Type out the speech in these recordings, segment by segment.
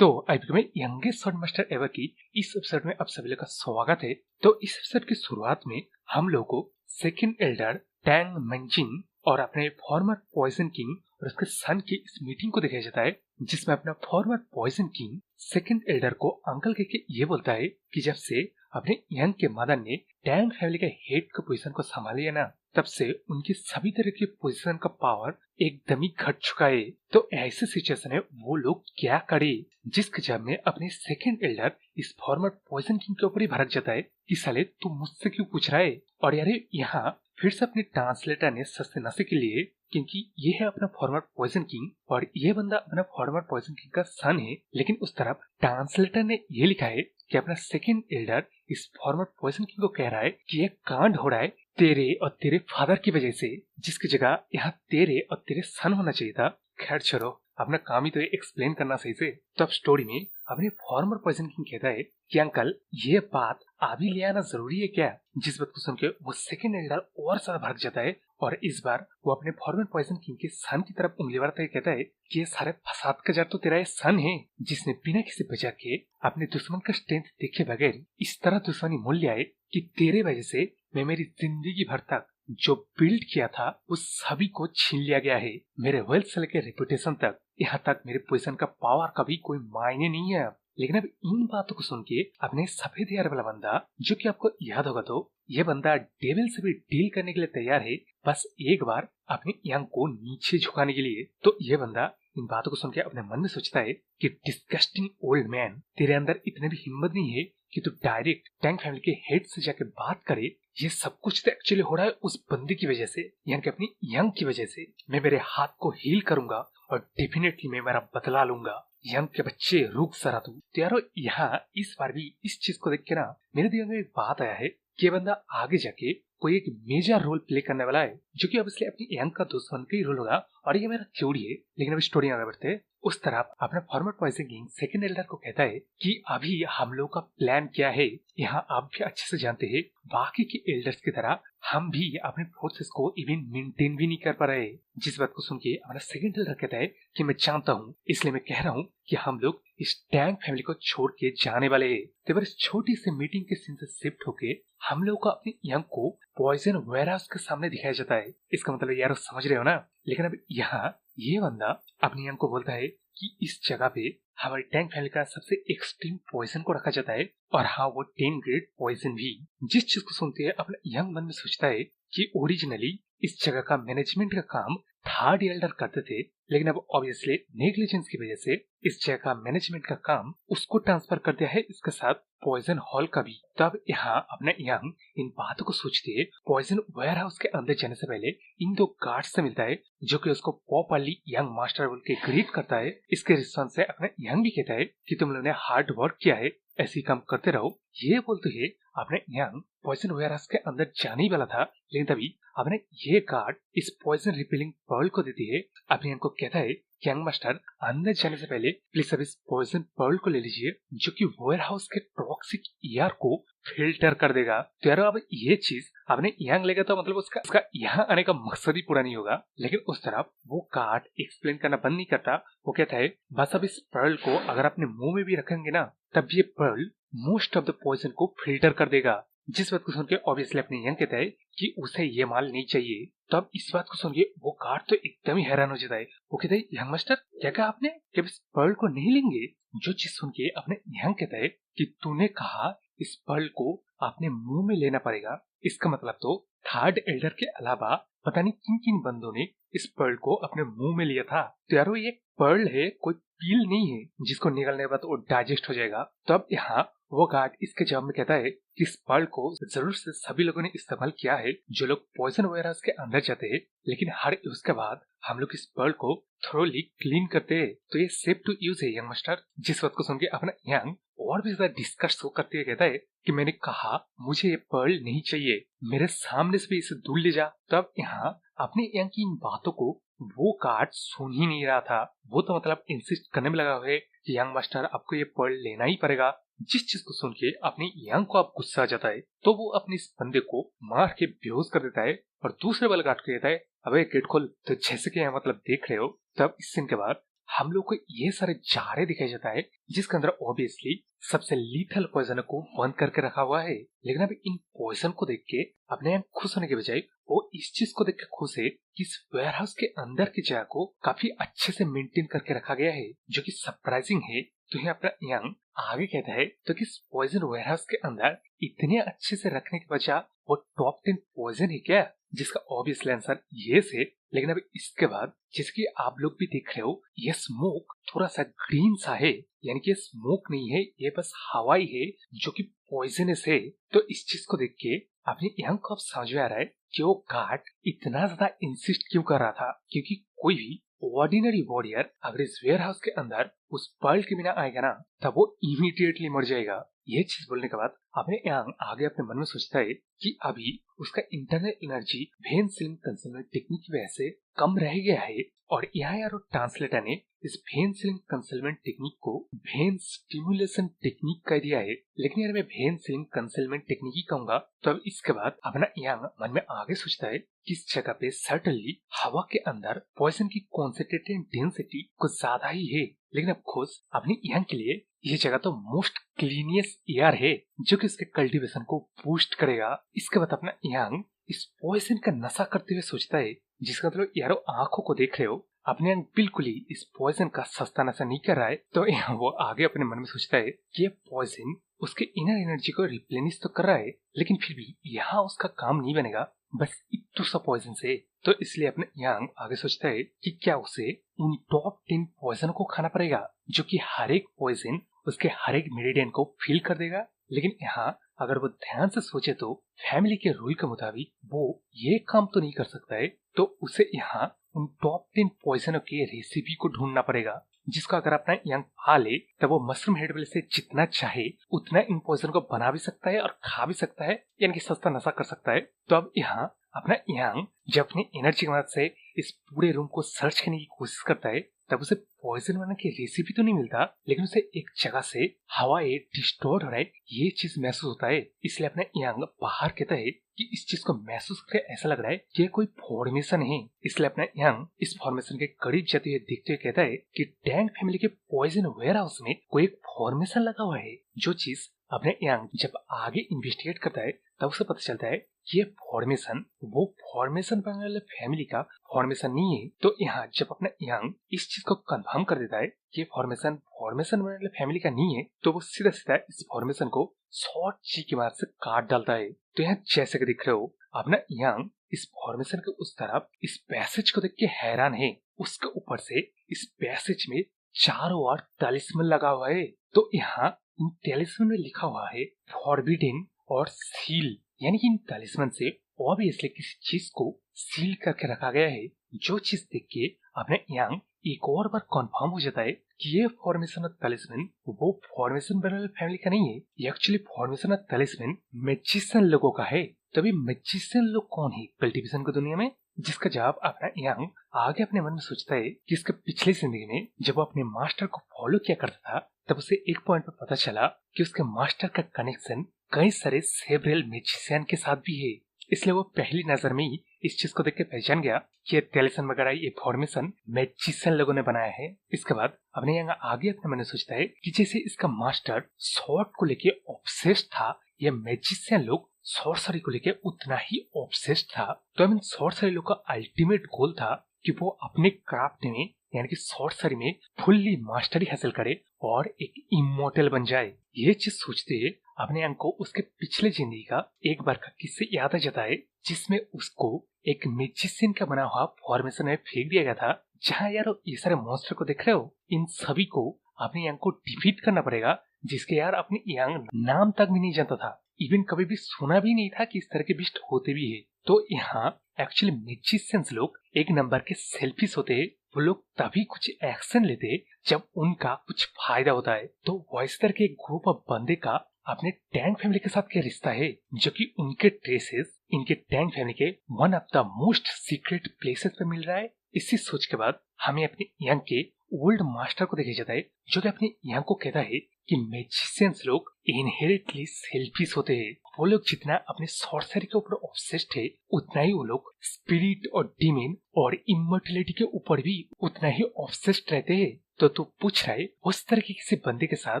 तो आईपीके में youngest sword master ever की इस एपिसोड में आप सभी लोग का स्वागत है। तो इस एपिसोड की शुरुआत में हम लोग को सेकंड एल्डर टैंग मेंजिन और अपने फॉर्मर पॉइजन किंग और उसके सन की इस मीटिंग को दिखाया जाता है, जिसमें अपना former poison king second elder को अंकल कह के ये बोलता है कि जब से अपने यंग के मदर ने टैंग फैमिली के हेड का पोजीशन को संभाली है ना, तब से उनकी सभी तरह की पोजीशन का पावर एकदम ही घट चुका है। तो ऐसे सिचुएशन में वो लोग क्या करे, जिसके जब में अपने सेकंड एल्डर इस फॉर्मर पॉइजन किंग के ऊपर ही भड़क जाता है कि साले तू मुझसे क्यों पूछ रहा है। और यार यहाँ फिर से अपने ट्रांसलेटर ने सस्ते नशे के लिए, क्योंकि ये है अपना फॉर्मर पॉइजन किंग और ये बंदा अपना फॉर्मर पॉइजन किंग का सन है, लेकिन उस तरफ ट्रांसलेटर ने ये लिखा है कि अपना सेकंड एल्डर इस फॉर्मर पॉइजन किंग को कह रहा है कि ये कांड हो रहा है तेरे और तेरे फादर की वजह से, जिसकी जगह यहाँ तेरे और तेरे सन होना चाहिए था। खैर छोड़ो, अपना काम ही तो एक्सप्लेन करना सही से। तो अब स्टोरी में अपने फॉर्मर पॉइजन किंग कहता है कि अंकल ये बात अभी ले आना जरूरी है क्या। जिस बात को सुन के वो सेकंड एल्डर और ज्यादा भड़क जाता है और इस बार वो अपने फॉर्मर पॉइजन किंग के सन की तरफ उंगली बढ़ाता है, कहता है कि ये सारे फसाद का जड़ तो तेरा ये सन है, जिसने बिना किसी वजह के अपने दुश्मन का स्ट्रेंथ देखे बगैर इस तरह दुश्मनी मूल्य आए कि तेरे वजह से मैं मेरी जिंदगी भर तक जो बिल्ड किया था वो सभी को छीन लिया गया है। मेरे वेल्थ से लेकर रेपुटेशन तक, यहाँ तक मेरे पोजीशन का पावर का भी कोई मायने नहीं है। लेकिन अब इन बातों को सुन के अपने सफेद हेयर वाला बंदा, जो कि आपको याद होगा तो ये बंदा डेविल से भी डील करने के लिए तैयार है, बस एक बार अपने यंग को नीचे झुकाने के लिए। तो ये बंदा इन बातों को सुन के अपने मन में सोचता है कि डिस्गस्टिंग ओल्ड मैन, तेरे अंदर इतने भी हिम्मत नहीं है कि तू डायरेक्ट टैंक फैमिली के हेड से जाके बात करे। ये सब कुछ तो एक्चुअली हो रहा है उस बंदे की वजह से, यानी कि अपनी यंग की वजह से। मैं मेरे हाथ को हील करूंगा और डेफिनेटली मैं मेरा बदला लूंगा। यंग के बच्चे रुक जरा तू। तो यारो यहाँ इस बार भी इस चीज को देख के ना मेरे दिमाग में एक बात आया है कि ये बंदा आगे जाके कोई एक मेजर रोल प्ले करने वाला है, जो कि ऑब्वियसली अपनी यंग का दुश्मन का ही रोल होगा। और ये मेरा थ्योरी है, लेकिन अभी स्टोरी आगे बढ़ते हैं। उस तरफ अपना former poison king second elder को कहता है कि अभी हम लोग का प्लान क्या है, यहाँ आप भी अच्छे से जानते हैं बाकी के एल्डर्स की तरह हम भी अपने फोर्सेस को इवन मेंटेन भी नहीं कर पा रहे। जिस बात को सुन के हमारा सेकंड एल्डर कहता है कि मैं जानता हूँ, इसलिए मैं कह रहा हूँ कि हम लोग इस टैंक फैमिली को छोड़ के जाने वाले हैं। तो इस छोटी सी मीटिंग के सीन से शिफ्ट होके हम लोग को अपनी यंग को पॉइजन वेयरहाउस के सामने दिखाया जाता है। इसका मतलब यार समझ रहे हो ना। लेकिन अब यहाँ ये बंदा अपनी यंग को बोलता है कि इस जगह पे हमारे टैंक फैमिली का सबसे एक्सट्रीम पॉइजन को रखा जाता है, और हाँ वो 10 ग्रेड पॉइजन भी। जिस चीज को सुनते हैं अपना यंग मन में सोचता है कि ओरिजिनली इस जगह का मैनेजमेंट का काम थर्ड एल्डर करते थे, लेकिन अब ऑब्वियसली नेग्लिजेंस की वजह से इस जगह का मैनेजमेंट का काम उसको ट्रांसफर कर दिया है, इसके साथ पॉइजन हॉल का भी। तब यहाँ अपना यंग इन बातों को सोचते है पॉइजन वेयरहाउस के अंदर जाने से पहले इन दो गार्ड से मिलता है, जो कि उसको प्रॉपर्ली यंग मास्टर बोल के ग्रीट करता है। इसके रिस्पॉन्स से अपना यंग भी कहता है कि तुम लोगों ने हार्ड वर्क किया है, ऐसे काम करते रहो। ये बोलते है अपने यंग पॉइजन वेयरहाउस के अंदर जाने ही वाला था, लेकिन तभी अपने ये गार्ड इस पॉइजन रिपेलिंग पर्ल को देती है। अपने यंग को कहता है यंग मास्टर अंदर जाने से पहले प्लीज अब इस पॉइजन पर्ल को ले लीजिए, जो कि वेयरहाउस के टॉक्सिक एयर को फिल्टर कर देगा। तो यार अब ये चीज आपने यंग लेगा तो मतलब उसका यहाँ आने का मकसद ही पूरा नहीं होगा। लेकिन उस तरफ वो कार्ड एक्सप्लेन करना बंद नहीं करता। वो कहता है बस अब इस पर्ल को अगर अपने मुंह में भी रखेंगे ना, तब ये pearl most of the poison को फिल्टर कर देगा। जिस बात को सुन के ऑब्वियसली अपने यंग कहता है कि उसे ये माल नहीं चाहिए। तो अब इस बात को सुन के वो गार्ड तो एकदम ही हैरान हो जाता है। वो कहता है यंग मास्टर क्या कहा आपने कि इस पर्ल को नहीं लेंगे। जो चीज सुन के अपने यंग कहता है कि तूने कहा इस पर्ल को अपने मुंह में लेना पड़ेगा, इसका मतलब तो थर्ड एल्डर के अलावा पता नहीं किन किन बंदों ने इस पर्ल को अपने मुंह में लिया था। तो यारो ये पर्ल है, कोई पील नहीं है जिसको निगलने के बाद वो डाइजेस्ट हो जाएगा। तो अब यहाँ वो गार्ड इसके जवाब में कहता है कि इस पर्ल को जरूर से सभी लोगों ने इस्तेमाल किया है जो लोग पॉइजन वेयरहाउस के अंदर जाते हैं, लेकिन हर यूज के बाद हम लोग इस पर्ल को थोरोली क्लीन करते हैं, तो ये सेफ टू यूज है यंग मास्टर। जिस बात को सुन के अपना यंग और भी ज्यादा डिस्कस करते हुए कहता है कि मैंने कहा मुझे ये पर्ल नहीं चाहिए, मेरे सामने से भी इसे दूर ले जा। तब यहाँ अपने यंग की इन बातों को वो गार्ड सुन ही नहीं रहा था। वो तो मतलब इंसिस्ट करने में लगा हुआ है कि यंग मास्टर आपको ये पर्ल लेना ही पड़ेगा। जिस चीज को सुन के अपने यंग को आप गुस्सा आ जाता है, तो वो अपने इस बंदे को मार के बेहोश कर देता है और दूसरे वाले गार्ड को कहता है अबे गेट खोल। तो जैसे कि यहाँ मतलब देख रहे हो, तब इस सीन के बाद हम लोग को ये सारे जारे दिखाई जाता है जिसके अंदर ऑब्वियसली सबसे लीथल पॉइजन को बंद करके रखा हुआ है। लेकिन अब इन पॉइजन को देख के अपने यहाँ खुश होने के बजाय वो इस चीज को देख के खुश है कि इस वेयर हाउस के अंदर की जगह को काफी अच्छे से मेंटेन करके रखा गया है, जो कि सरप्राइजिंग है। तो यहाँ अपना यंग आगे कहता है तो कि इस पॉइजन वेयर हाउस के अंदर इतने अच्छे से रखने के बजाय वो टॉप 10 पॉइजन है क्या, जिसका ऑब्वियसली आंसर यस है। लेकिन अब इसके बाद जिसकी आप लोग भी देख रहे हो, ये स्मोक थोड़ा सा ग्रीन सा है, यानी कि ये स्मोक नहीं है, ये बस हवा ही है जो कि पॉइजनस है। तो इस चीज को देख के अपने यंग को अब समझ में आ रहा है कि वो गार्ड इतना ज्यादा इंसिस्ट क्यों कर रहा था, क्योंकि कोई भी ऑर्डिनरी वॉरियर अगर इस वेयर हाउस के अंदर उस पर्ल के बिना आएगा ना, तब वो इमीडिएटली मर जाएगा। ये चीज बोलने के बाद अपने यंग आगे अपने मन में सोचता है कि अभी उसका internal energy when ceiling consultant technique की वजह से कम रह गया है, और यहाँ यार ट्रांसलेटर ने इस वेन सीलिंग कंसल्टेंट टेक्निक को वेन स्टिमुलेशन टेक्निक कह दिया है। लेकिन यार मैं वेन सीलिंग कंसल्टेंट टेक्निक ही कहूंगा। तो अब इसके बाद अपना यंग मन में आगे सोचता है कि इस जगह पे सर्टनली हवा के अंदर पॉइजन की कॉन्सेंट्रेटेड डेंसिटी कुछ ज्यादा ही है। लेकिन अब खुद अपने यंग के लिए ये जगह तो मोस्ट क्लीनियस एयर है जो कि उसके कल्टीवेशन को बूस्ट करेगा। इसके बाद अपना यंग इस पॉइजन का नशा करते हुए सोचता है, जिसका मतलब यारो आंखों को देख रहे हो, अपने यंग बिल्कुल ही इस पॉइजन का सस्ता नशा नहीं कर रहा है। तो वो आगे अपने मन में सोचता है कि ये पॉइजन उसके इनर एनर्जी को रिप्लेनिश तो कर रहा है, लेकिन फिर भी यहाँ उसका काम नहीं बनेगा बस इतू सा पॉइजन से। तो इसलिए अपने यंग आगे सोचता है कि क्या उसे उन टॉप 10 पॉइजन को खाना पड़ेगा, जो कि हर एक पॉइजन उसके हर एक मेरिडियन को फील कर देगा। लेकिन यहाँ अगर वो ध्यान से सोचे तो फैमिली के रूल के मुताबिक वो ये काम तो नहीं कर सकता है। तो उसे यहाँ उन टॉप 10 पॉइजनों के रेसिपी को ढूंढना पड़ेगा, जिसको अगर अपना यंग पा ले तब वो मशरूम हेड वाले से जितना चाहे उतना इन पॉइजन को बना भी सकता है और खा भी सकता है, यानी कि सस्ता नशा कर सकता है। तो अब यहाँ अपना यंग जब अपनी एनर्जी की मदद से इस पूरे रूम को सर्च करने की कोशिश करता है, तब उसे पॉइजन बनाने की रेसिपी तो नहीं मिलता, लेकिन उसे एक जगह से हवा डिस्टोर्ट हो रहा है ये चीज महसूस होता है। इसलिए अपना यंग बाहर कहता है कि इस चीज को महसूस करके ऐसा लग रहा है कि कोई फॉर्मेशन है। इसलिए अपना यंग इस फॉर्मेशन के करीब जाते हुए देखते हुए कहता है कि टैंग फैमिली के पॉइजन वेयर हाउस में कोई एक फॉर्मेशन लगा हुआ है। जो चीज अपने यंग जब आगे इन्वेस्टिगेट करता है तब उसे पता चलता है कि ये फॉर्मेशन वो फॉर्मेशन बनने वाले फैमिली का फॉर्मेशन नहीं है। तो यहाँ जब अपना यंग इस चीज को कंफर्म कर देता है कि फॉर्मेशन बनने वाले फैमिली का नहीं है, तो वो सीधा सीधा इस फॉर्मेशन को शॉर्ट ची की मदद से काट डालता है। तो यहाँ जैसे कि दिख रहे हो, अपना यंग इस फॉर्मेशन के उस तरफ इस पैसेज को देख के हैरान है। उसके ऊपर से इस पैसेज में चारों ओर तलिस्मन लगा हुआ है। तो यहाँ इन तलिस्मन में लिखा हुआ है फॉरबिडन और सील, यानी कि इन तलिस्मन से ऑब्वियसली किसी चीज को सील करके रखा गया है। जो चीज देख के अपने यंग एक और बार कंफर्म हो जाता है कि ये फॉर्मेशन ऑफ तलिस्मन वो फॉर्मेशन बनने वाली फैमिली का नहीं है, ये एक्चुअली फॉर्मेशन ऑफ तलिस्मन मैजिशियन लोगों का है। तभी मैजिशियन लोग कौन है कल्टीवेशन की दुनिया में, जिसका जवाब अपना यंग आगे अपने मन में सोचता है कि इसके पिछली जिंदगी में जब वो अपने मास्टर को फॉलो किया करता था, तब उसे एक पॉइंट पर पता चला कि उसके मास्टर का कनेक्शन कई सारे सेवरल मैजिशियन के साथ भी है। इसलिए वो पहली नजर में ही इस चीज को देख के पहचान गया कि ये टेलिसन वगैरह ये फॉर्मेशन मैजिशियन लोगों ने बनाया है। इसके बाद अपने यहाँ आगे अपने मन में सोचता है कि जैसे इसका मास्टर शॉर्ट को लेके ऑब्सेस्ड था, ये मैजिशियन लोग सॉर्सरी को लेके उतना ही ऑब्सेस्ड था। तो आई मीन सॉर्सरी लोग का अल्टीमेट गोल था कि वो अपने क्राफ्ट में यानी कि सॉर्सरी में फुल्ली मास्टरी हासिल करे और एक इमोर्टल बन जाए। ये चीज सोचते हुए अपने अंक को उसके पिछले जिंदगी का एक बार का किस्से याद आ जाता है, जिसमें उसको एक मैजिशियन का बना हुआ फॉर्मेशन में फेंक दिया गया था। जहाँ यार ये सारे मॉन्स्टर को देख रहे हो, इन सभी को अपने यंग को डिफीट करना पड़ेगा, जिसके यार अपने यंग नाम तक भी नहीं जानता था, इवन कभी भी सुना भी नहीं था कि इस तरह के बिस्ट होते भी है। तो यहाँ एक्चुअली मैजिशियंस लोग एक नंबर के सेल्फिश होते हैं। वो लोग तभी कुछ एक्शन लेते हैं जब उनका कुछ फायदा होता है। तो वॉइस तरह के ग्रुप ऑफ बंदे का अपने टैंक फैमिली के साथ क्या रिश्ता है, जो कि उनके ट्रेसेस इनके टैंक फैमिली के one of the most secret places पे मिल रहा है। इसी सोच के बाद हमें अपने यंग के ओल्ड मास्टर को देखा जाता है, जो कि अपने यंग को कहता है कि मैजिशियंस लोग इनहेरिटली सेल्फिश होते हैं। वो लोग जितना अपने सॉर्सरी के ऊपर ऑब्सेस्ड है, उतना ही वो लोग स्पिरिट और डीमन और इमोर्टैलिटी के ऊपर भी उतना ही ऑब्सेस्ड रहते हैं। तो तू पूछ रहा है उस तरह के किसी बंदे के साथ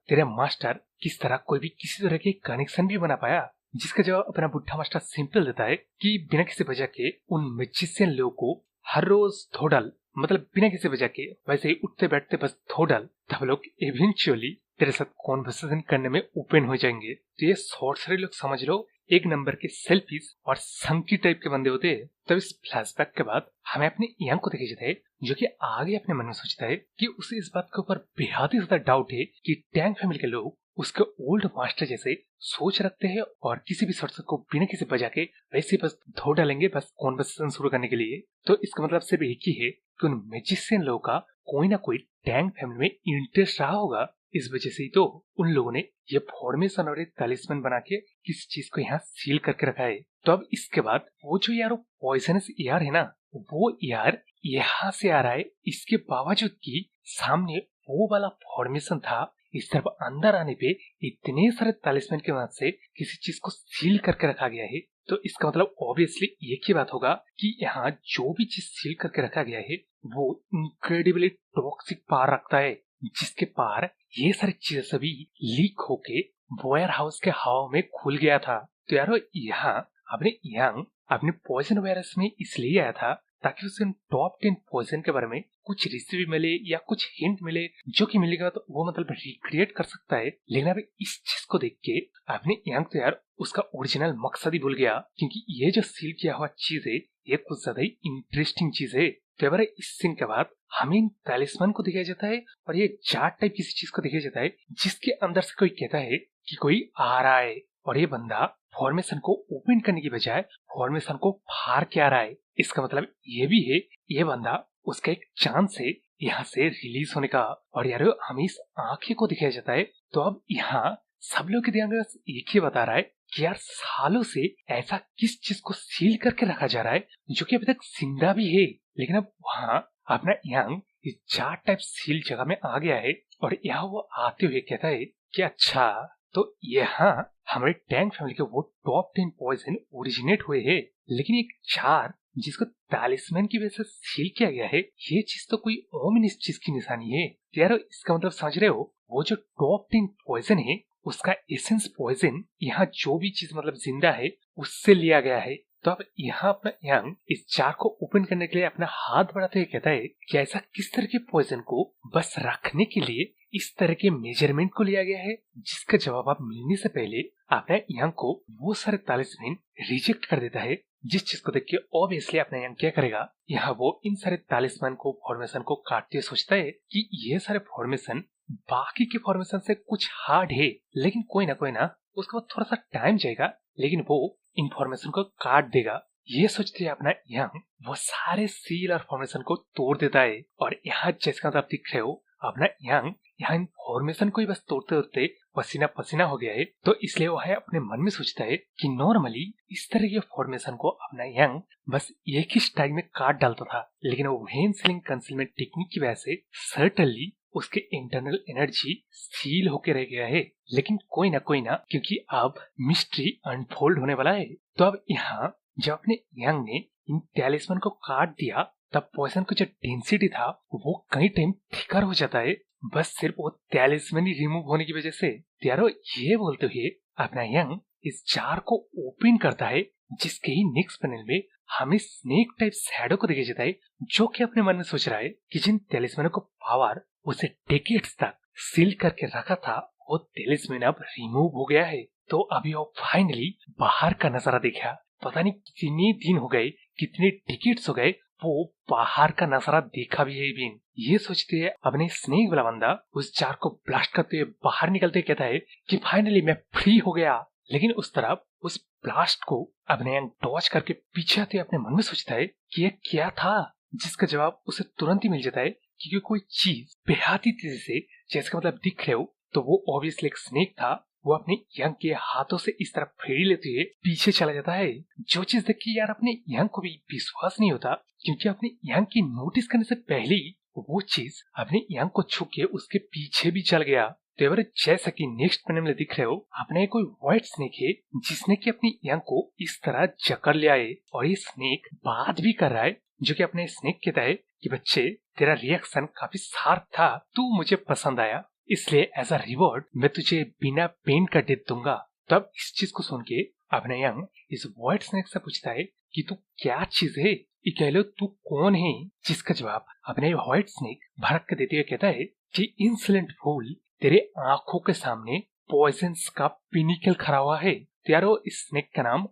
तेरा मास्टर किस तरह कोई भी किसी तरह के कनेक्शन भी बना पाया? जिसका जवाब अपना बुढ़ा मास्टर सिंपल देता है कि बिना किसी वजह के उन मैजिशियन लोगों को हर रोज धो डाल, मतलब बिना किसी वजह के वैसे ही उठते बैठते बस धो डाल, तब लोग इवेंचुअली तेरे साथ कॉन्वर्सेशन करने में ओपन हो जाएंगे। तो ये सॉर्सरी लोग समझ लो एक नंबर के सेल्फिश और संकी टाइप के बंदे होते हैं। तब इस फ्लैशबैक के बाद हमें अपने यंग को देखे जाता है जो कि आगे अपने मन में सोचता है कि उसे इस बात के ऊपर बेहद ही ज्यादा डाउट है कि टैंग फैमिली के लोग उसके ओल्ड मास्टर जैसे सोच रखते हैं और किसी भी सोर्स को बिना किसी वजह के वैसे बस धो डालेंगे बस कॉन्वर्सेशन शुरू करने के लिए। तो इसका मतलब सिर्फ एक ही है कि उन मैजिशियन लोगों का कोई ना कोई टैंग फैमिली में इंटरेस्ट रहा होगा। इस वजह से ही तो उन लोगों ने ये फॉर्मेशन और एक तालिस्मैन बना के किसी चीज को यहाँ सील करके रखा है। तो अब इसके बाद वो जो यार पॉइजनस एयर है ना, वो यार यहाँ से आ रहा है, इसके बावजूद कि सामने वो वाला फॉर्मेशन था। इस तरफ अंदर आने पे इतने सारे तालिस्मैन की मदद से किसी चीज को सील करके रखा गया है। तो इसका मतलब ऑब्वियसली एक ही बात होगा कि यहाँ जो भी चीज सील करके रखा गया है वो इनक्रेडिबली टॉक्सिक पावर रखता है, जिसके पार ये सारी चीजें सभी लीक होके वेयर हाउस के हवा में खुल गया था। तो यारो यहाँ अपने यंग अपने पॉइजन वायरस में इसलिए आया था ताकि उसे टॉप 10 पॉइजन के बारे में कुछ रेसिपी मिले या कुछ हिंट मिले, जो कि मिलेगा तो वो मतलब रिक्रिएट कर सकता है। लेकिन अब इस चीज को देख के अपने यंग तो यार उसका ओरिजिनल मकसद ही भूल गया, क्योंकि ये जो सील किया हुआ चीज है ये कुछ ज्यादा ही इंटरेस्टिंग चीज है। तो यार इस सीन के बाद हमें इन तालिस्मैन को दिखाया जाता है और ये जाट टाइप किसी चीज को दिखाया जाता है जिसके अंदर से कोई कहता है कि कोई आ रहा है, और ये बंदा फॉर्मेशन को ओपन करने की बजाय फॉर्मेशन को फाड़ के आ रहा है। इसका मतलब ये भी है ये बंदा उसका एक चांस है यहाँ से रिलीज होने का। और यार हमें इस आंखें को दिखाया जाता है। तो अब यहाँ सब लोग के ध्यान में बस एक ही बता रहा है कि यार सालों से ऐसा किस चीज को सील करके रखा जा रहा है जो कि अभी तक जिंदा भी है। लेकिन अब वहाँ अपना यंग इस जाट टाइप सील जगह में आ गया है और यहाँ वो आते हुए कहता है कि अच्छा तो यहाँ हमारे टैंग फैमिली के वो टॉप 10 पॉइजन ओरिजिनेट हुए हैं, लेकिन एक चार जिसको तालिस्मैन की वजह से सील किया गया है ये चीज तो कोई ओमिनस चीज की निशानी है। यार इसका मतलब समझ रहे हो, वो जो टॉप 10 पॉइजन है उसका एसेंस पॉइजन यहाँ जो भी चीज मतलब जिंदा है उससे लिया गया है। तो अब यहाँ अपना यंग इस जार को ओपन करने के लिए अपना हाथ बढ़ाते हुए कहता है कि ऐसा किस तरह के पॉइजन को बस रखने के लिए इस तरह के मेजरमेंट को लिया गया है, जिसका जवाब आप मिलने से पहले अपना यंग को वो सारे तालिस्मैन रिजेक्ट कर देता है। जिस चीज को देख के ऑब्वियसली अपना यंग क्या करेगा, यहाँ वो इन सारे तालिस्मैन को फॉर्मेशन को काटते हुए सोचता है कि ये सारे फॉर्मेशन बाकी के फॉर्मेशन से कुछ हार्ड है, लेकिन कोई ना उसके बाद थोड़ा सा टाइम जाएगा लेकिन वो इन्फॉर्मेशन को काट देगा। ये सोचते हुए अपना यंग वो सारे सील और फॉर्मेशन को तोड़ देता है। और यहाँ जैसे आप दिख रहे हो अपना यंग यहाँ इन्फॉर्मेशन को ही बस तोड़ते तोड़ते पसीना पसीना हो गया है। तो इसलिए वो है अपने मन में सोचता है कि नॉर्मली इस तरह के फॉर्मेशन को अपना यंग बस एक ही स्टाइल में काट डालता था, लेकिन वो वेन सीलिंग कंसीलमेंट टेक्निक की वजह से सर्टनली उसके इंटरनल एनर्जी सील होके रह गया है। लेकिन कोई ना क्योंकि अब मिस्ट्री अनफोल्ड होने वाला है। तो अब यहाँ जब अपने यंग ने इन टैलिस्मैन को काट दिया तब पॉइजन का जो डेंसिटी था वो कई टाइम थिकर हो जाता है, बस सिर्फ वो टैलिस्मैन ही रिमूव होने की वजह से। यारो ये बोलते हुए अपना यंग इस जार को ओपन करता है, जिसके ही नेक्स्ट पैनल में हमें स्नेक टाइप शैडो को देखा जाता है जो कि अपने मन में सोच रहा है कि जिन टैलिस्मैनों को पावर उसे डेकेड्स तक सील करके रखा था वो टैलिस्मैन अब रिमूव हो गया है। तो अभी वो फाइनली बाहर का नजारा देखा। पता नहीं कितने दिन हो गए, कितने टिकट्स हो गए, वो बाहर का नजारा देखा भी है बिन। ये सोचते हैं अपने स्नेक वाला बंदा उस जार को ब्लास्ट करते हुए बाहर निकलते कहता है कि फाइनली मैं फ्री हो गया। लेकिन उस तरफ उस ब्लास्ट को अपने यंग डॉज करके पीछे आते अपने मन में सोचता है कि ये क्या था, जिसका जवाब उसे तुरंत ही मिल जाता है क्योंकि कोई चीज बेहद ही तेजी से जैसे मतलब दिख रहे हो तो वो ऑब्वियसली एक स्नेक था। वो अपने यंग के हाथों से इस तरह फेरी लेते हुए पीछे चला जाता है, जो चीज देख के यार अपने यंग को भी विश्वास नहीं होता, क्योंकि अपने यंग की नोटिस करने से पहले ही वो चीज अपने यंग को छू के उसके पीछे भी चल गया। तो यार जैसा कि नेक्स्ट पैनल में दिख रहे हो, अपने कोई व्हाइट स्नेक है जिसने कि अपनी यंग को इस तरह जकड़ लिया है और ये स्नेक बात भी कर रहा है, जो कि अपने स्नेक कहता है कि बच्चे तेरा रिएक्शन काफी शार्प था, तू मुझे पसंद आया, इसलिए एज अ रिवॉर्ड मैं तुझे बिना पेन का डेथ दूंगा। तब इस चीज को सुन के अपने यंग इस व्हाइट स्नेक से पूछता है कि तू क्या चीज है, ये कह लो तू कौन है। जिसका जवाब अपने व्हाइट स्नेक भारत के देते हुए कहता है कि इंसोलेंट फूल, तेरे आंखों के सामने पॉइजन्स का पिनिकल खड़ा हुआ है। यारो इस स्नेक का नाम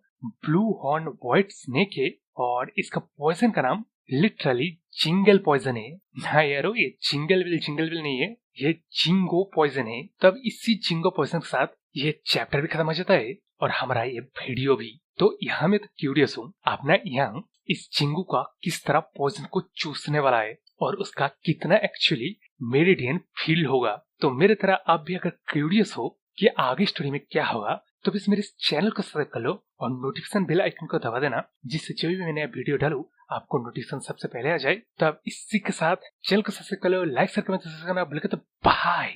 ब्लू हॉर्न व्हाइट स्नेक है और इसका पॉइजन का नाम लिटरली जिंगल पॉइजन है। ना यारो ये जिंगल विल नहीं है, ये जिंगो पॉइजन है। तब इसी जिंगो पॉइजन के साथ ये चैप्टर भी खत्म हो जाता है और हमारा ये वीडियो भी। तो यहाँ मैं तो क्यूरियस हूँ, अपना यंग इस चिंगू का किस तरह पॉइजन को चूसने वाला है और उसका कितना एक्चुअली मेरिडियन फील होगा। तो मेरे तरह आप भी अगर क्यूरियस हो कि आगे स्टोरी में क्या होगा, तो बस मेरे इस चैनल को सब्सक्राइब कर लो और नोटिफिकेशन बेल आइकन को दबा देना, जिससे जो भी मैंने वीडियो डालू आपको नोटिफिकेशन सबसे पहले आ जाए। तो आप इसी के साथ चैनल को सब्सक्राइब कर लो, लाइक शेयर कमेंट करना भूल के। तो बाय।